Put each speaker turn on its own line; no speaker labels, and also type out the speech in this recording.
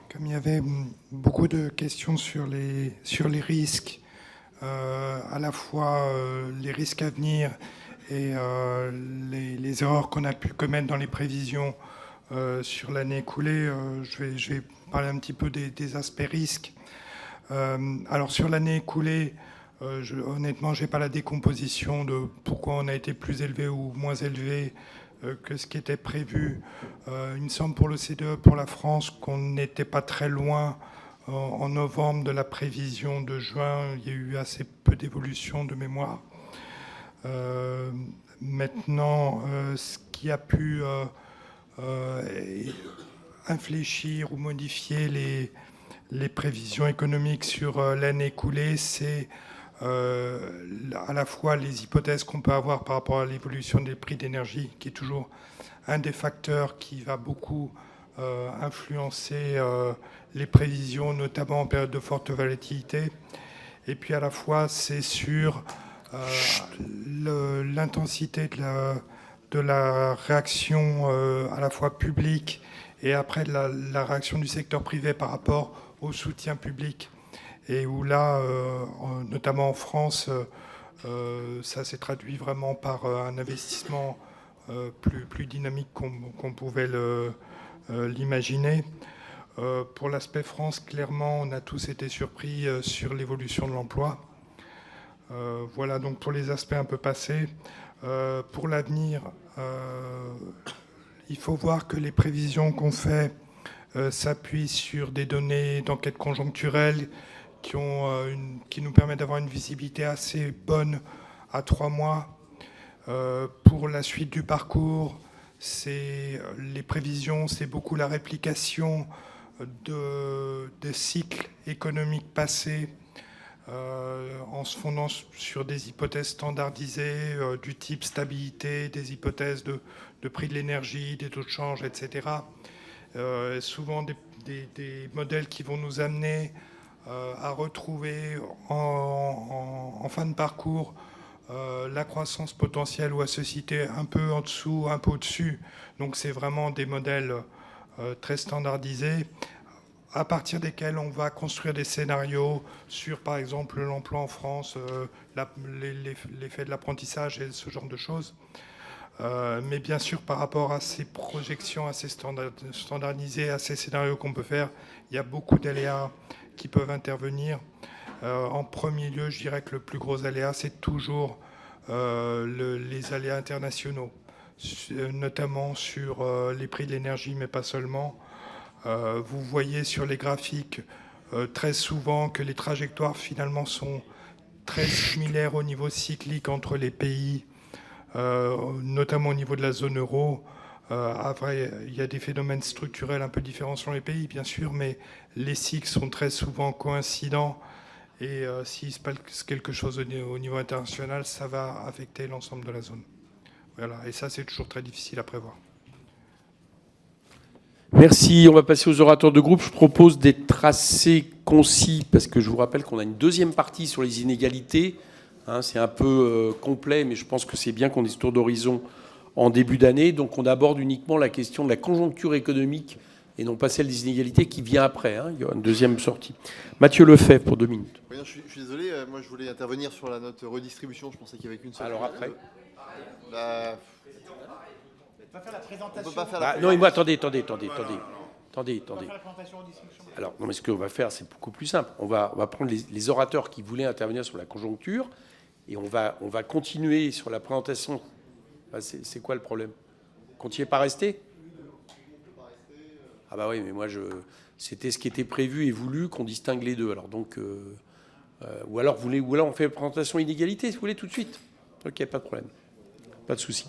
comme il y avait beaucoup de questions sur les risques, à la fois les risques à venir et les erreurs qu'on a pu commettre dans les prévisions sur l'année écoulée, je vais parler un petit peu des aspects risques. Alors sur l'année écoulée, honnêtement, je n'ai pas la décomposition de pourquoi on a été plus élevé ou moins élevé que ce qui était prévu. Il me semble pour l'OCDE, pour la France, qu'on n'était pas très loin en novembre de la prévision de juin. Il y a eu assez peu d'évolution de mémoire. Maintenant, ce qui a pu infléchir ou modifier les prévisions économiques sur l'année écoulée, c'est à la fois les hypothèses qu'on peut avoir par rapport à l'évolution des prix d'énergie, qui est toujours un des facteurs qui va beaucoup influencer les prévisions, notamment en période de forte volatilité. Et puis à la fois, c'est sur l'intensité de la réaction à la fois publique et après la réaction du secteur privé par rapport au soutien public. Et où là, notamment en France, ça s'est traduit vraiment par un investissement plus dynamique qu'on pouvait l'imaginer. Pour l'aspect France, clairement, on a tous été surpris sur l'évolution de l'emploi. Voilà donc pour les aspects un peu passés. Pour l'avenir, il faut voir que les prévisions qu'on fait s'appuient sur des données d'enquête conjoncturelle qui nous permettent d'avoir une visibilité assez bonne à 3 mois. Pour la suite du parcours, les prévisions, c'est beaucoup la réplication de cycles économiques passés en se fondant sur des hypothèses standardisées du type stabilité, des hypothèses de prix de l'énergie, des taux de change, etc. Souvent des modèles qui vont nous amener à retrouver en fin de parcours la croissance potentielle ou à se situer un peu en dessous, un peu au-dessus. Donc c'est vraiment des modèles très standardisés à partir desquels on va construire des scénarios sur, par exemple, l'emploi en France, l'effet de l'apprentissage et ce genre de choses. Mais bien sûr, par rapport à ces projections assez standardisées, à ces scénarios qu'on peut faire, il y a beaucoup d'aléas qui peuvent intervenir. En premier lieu, je dirais que le plus gros aléa, c'est toujours les aléas internationaux, notamment sur les prix de l'énergie, mais pas seulement. Vous voyez sur les graphiques très souvent que les trajectoires finalement sont très similaires au niveau cyclique entre les pays, notamment au niveau de la zone euro. Après, il y a des phénomènes structurels un peu différents selon les pays, bien sûr, mais les cycles sont très souvent coïncidents. Et s'il se passe quelque chose au niveau international, ça va affecter l'ensemble de la zone. Voilà. Et ça, c'est toujours très difficile à prévoir.
Merci. On va passer aux orateurs de groupe. Je propose d'être assez concis, parce que je vous rappelle qu'on a une deuxième partie sur les inégalités. C'est un peu complet, mais je pense que c'est bien qu'on ait ce tour d'horizon en début d'année. Donc on aborde uniquement la question de la conjoncture économique et non pas celle des inégalités qui vient après. Il y aura une deuxième sortie. Mathieu Lefebvre pour 2 minutes.
Oui, je suis désolé, moi je voulais intervenir sur la note redistribution, je pensais qu'il n'y avait qu'une seule.
Alors après
On va faire la présentation.
Non, mais moi, attendez. Alors, non, mais ce qu'on va faire, c'est beaucoup plus simple. On va prendre les orateurs qui voulaient intervenir sur la conjoncture et on va continuer sur la présentation. C'est quoi le problème? Vous continuez pas à rester? Ah bah oui, mais moi, c'était ce qui était prévu et voulu qu'on distingue les deux. Alors donc, ou alors on fait la présentation inégalité, si vous voulez, tout de suite. Ok, pas de problème. Pas de souci.